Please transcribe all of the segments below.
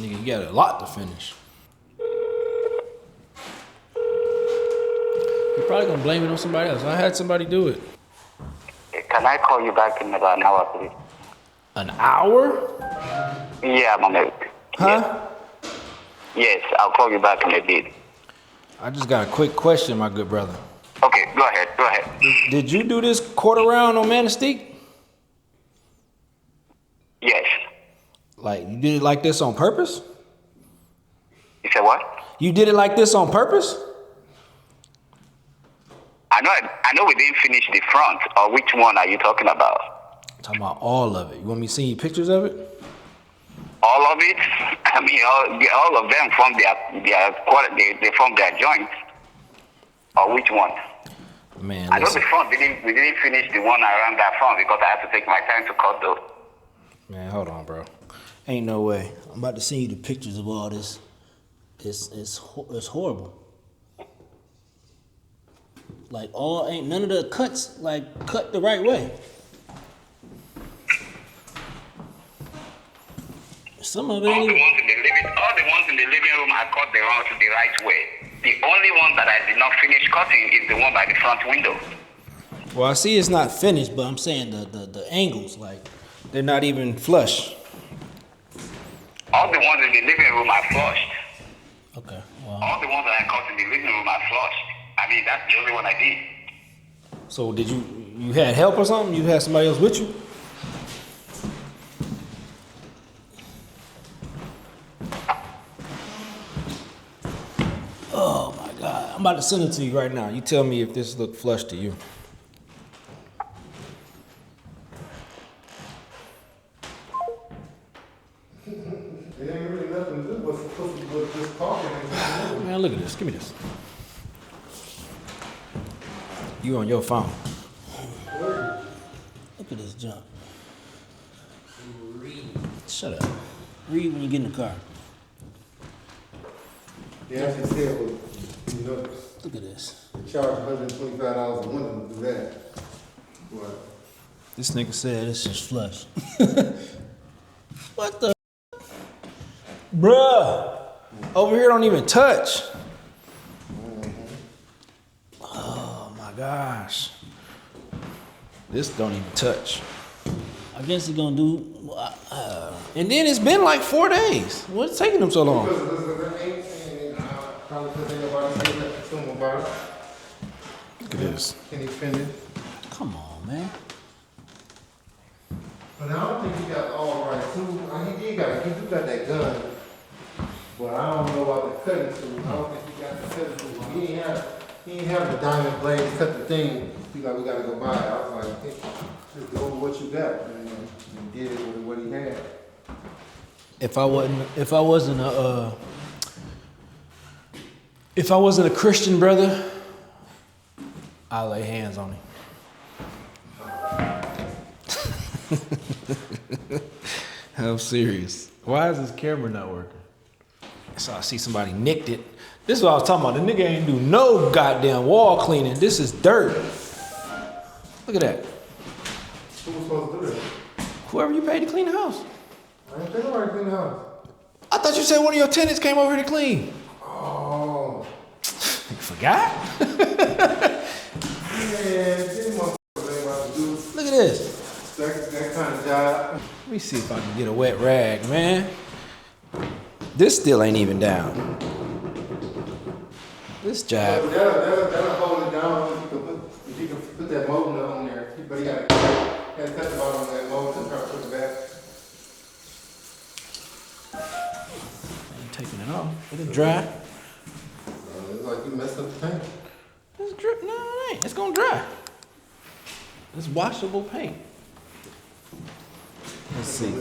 Nigga, you got a lot to finish. You're probably gonna blame it on somebody else. I had somebody do it. Can I call you back in about an hour, please? An hour? Yeah, Mohammed. Huh? Yes, I'll call you back in a bit. I just got a quick question, my good brother. Okay, go ahead. Did you do this quarter round on Mahnkes? Yes. Like, you did it like this on purpose? You said what? You did it like this on purpose? I know we didn't finish the front, or which one are you talking about? I'm talking about all of it. You want me to send you pictures of it? All of it? I mean, all of them from they form their joints. Or which one? Man, I know listen. the front, we didn't finish the one around that front because I had to take my time to cut those. Man, hold on, bro. Ain't no way. I'm about to send you the pictures of all this. It's horrible. Like ain't none of the cuts like cut the right way. Some of it ain't even. All the ones in the living room I cut the right way. The only one that I did not finish cutting is the one by the front window. Well, I see it's not finished, but I'm saying the angles, like, they're not even flush. All the ones in the living room are flushed. Okay, well. All the ones that I cut in the living room are flushed. I mean, that's the only one I did. So did you had help or something? You had somebody else with you? Oh my God, I'm about to send it to you right now. You tell me if this look flush to you. It ain't really nothing to do with just talking. Man, look at this. Give me this. You on your phone. Look at this junk. Read. Shut up. Read when you get in the car. Yeah, I just said, you know, Look at this. they charge $125 a window to do that. What? This nigga said this is flush. What the? Bruh. Over here don't even touch. Oh my gosh. This don't even touch. I guess he's gonna do. And then it's been like 4 days. What's taking them so long? Probably because ain't nobody saying nothing to him about it. Look at this. Can he finish? Come on, man. But I don't think he got all right too. He do got that gun. But I don't know about the cutting tool. I don't think he got the cutting tool. He ain't have the diamond blade to cut the thing. He like, we gotta go buy it. I was like, hey, just go with what you got. And did it with what he had. If I wasn't a Christian brother, I'll lay hands on him. I'm serious. Why is this camera not working? So I see somebody nicked it. This is what I was talking about. The nigga ain't do no goddamn wall cleaning. This is dirt. Look at that. Who was supposed to do that? Whoever you paid to clean the house. I ain't think nobody clean the house. I thought you said one of your tenants came over here to clean. Oh. You forgot? Look at this. That kind of job. Let me see if I can get a wet rag, man. This still ain't even down. This job. That'll hold it down if you can put that molding on there. But you gotta cut the bottom of that mold and try to put it back. Ain't taking it off. Let it dry. It's like you messed up the paint. It's drip. No, it ain't. It's gonna dry. It's washable paint. Let's see.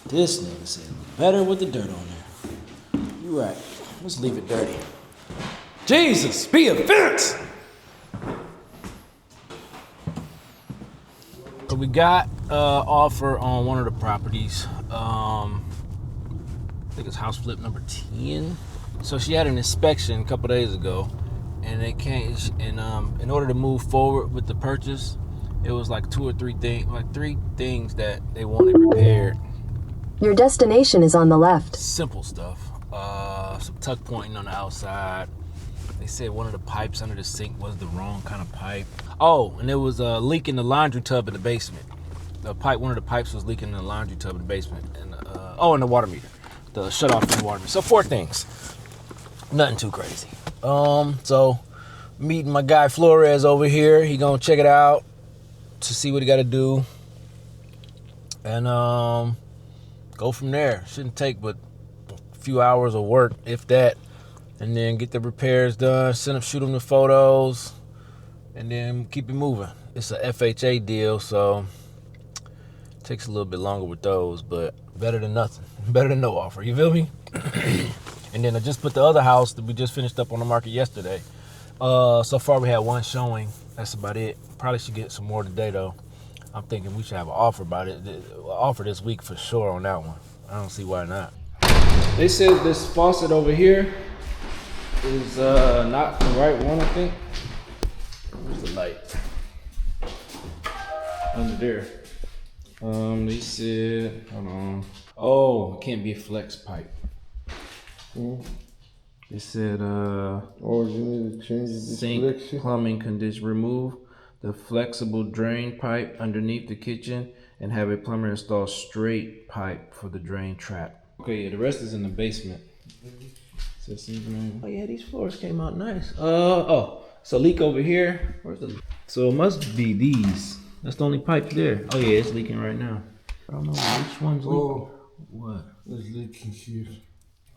This nigga said better with the dirt on there. You right. Let's leave it dirty. Jesus, be a fence. So we got offer on one of the properties. I think it's house flip number 10. So she had an inspection a couple days ago, and it came. And in order to move forward with the purchase, it was like 2 or 3 things, like 3 things that they wanted repaired. Your destination is on the left. Simple stuff. Some tuck pointing on the outside. They said one of the pipes under the sink was the wrong kind of pipe. Oh, and there was a leak in the laundry tub in the basement. One of the pipes was leaking in the laundry tub in the basement. And and the water meter. The shut off in the water meter. So 4 things. Nothing too crazy. So meeting my guy Flores over here. He gonna check it out to see what he gotta do. And go from there. Shouldn't take but a few hours of work, if that. And then get the repairs done, shoot them the photos, and then keep it moving. It's a FHA deal, so it takes a little bit longer with those, but better than nothing. Better than no offer, you feel me? And then I just put the other house that we just finished up on the market yesterday. So far we had 1 showing. That's about it. Probably should get some more today though. I'm thinking we should have an offer this week for sure on that one. I don't see why not. They said this faucet over here is not the right one, I think. Where's the light? Under there. They said, hold on. Oh, it can't be a flex pipe. They said, you need to change the sink direction. plumbing condition. Remove the flexible drain pipe underneath the kitchen and have a plumber install straight pipe for the drain trap. Okay, yeah, the rest is in the basement. Oh yeah, these floors came out nice. It's a leak over here. Where's the leak? So it must be these. That's the only pipe there. Oh yeah, it's leaking right now. I don't know which one's leaking. Oh, What? it's leaking here.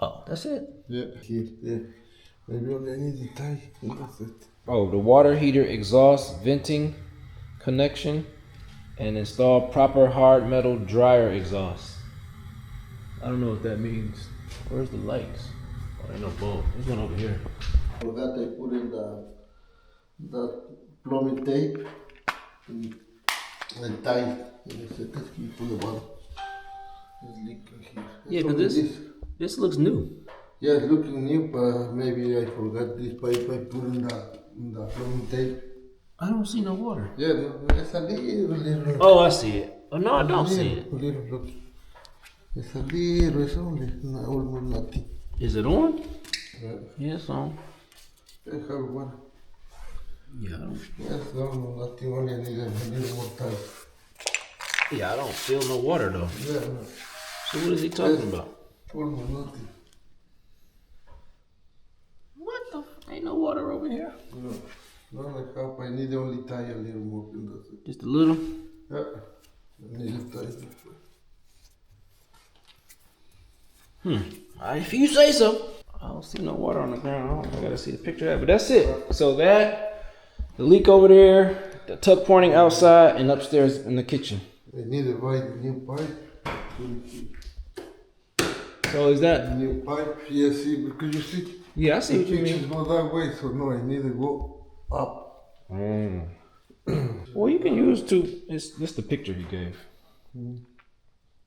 Oh, that's it. Yeah, here, yeah. Maybe only I need to tie, and that's it. Oh, the water heater exhaust venting connection and install proper hard metal dryer exhaust. I don't know what that means. Where's the lights? Oh, ain't no bulb. There's one over here. For that I put in the plumbing tape and tie. And I said, let's keep on the bottom. It's leaking here. Yeah, It's because only this looks new. Yeah, it's looking new, but maybe I forgot this pipe I put in the plumbing tape. I don't see no water. Yeah, no, it's a little. Oh, I see it. Oh, no, I don't see it. A little, look. It's a little, it's only almost nothing. Is it on? Yeah. Yes, on. I have one. Yeah, I don't. Yes, no, nothing, only I need a little more time. Yeah, I don't feel no water though. Yeah, no. So what is he talking about? Almost nothing. What the? Ain't no water over here. No, no, I have, I need only tie a little more and that's it. Just a little. Yeah, I need to tie. If you say so. I don't see no water on the ground. I gotta see the picture of that, but that's it. So that, the leak over there, the tuck pointing outside, and upstairs in the kitchen. I need to buy the new pipe. So is that? New pipe, yeah, see, because you see, Yeah, I see the what you pictures mean. go that way, so no, I need to go up. Well, you can use this the picture he gave.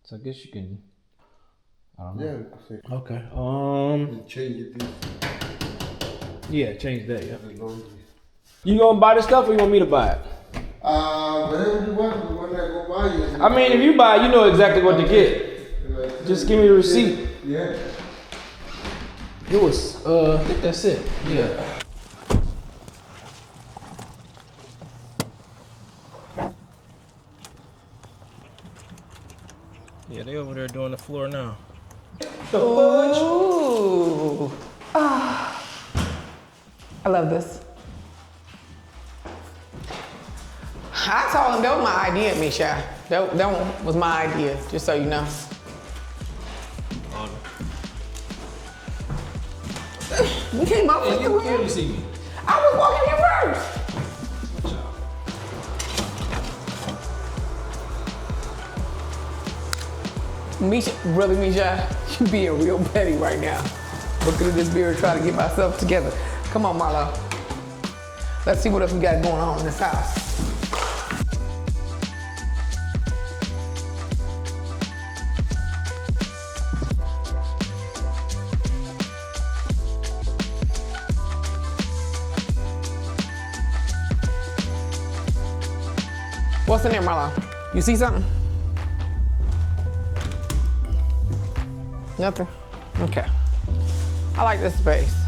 So I guess you can. I don't know. Yeah, because Okay. I change it. Yeah, change that. Yeah. The laundry. You gonna buy the stuff, or you want me to buy it? Whatever you want, when I go buy it. I mean, if you buy it, you know exactly what to get. Just give me the receipt. Yeah. It was. I think that's it. Yeah. Yeah, they over there doing the floor now. Ooh. Ah. I love this. I told him that was my idea, Misha. That one was my idea, just so you know. We came up with You can't see me. I was walking here first. Misha, brother Misha, you being real petty right now. Looking at this beer and trying to get myself together. Come on, Marlo. Let's see what else we got going on in this house. What's in there, Marlo? You see something? Nothing? Okay. I like this space.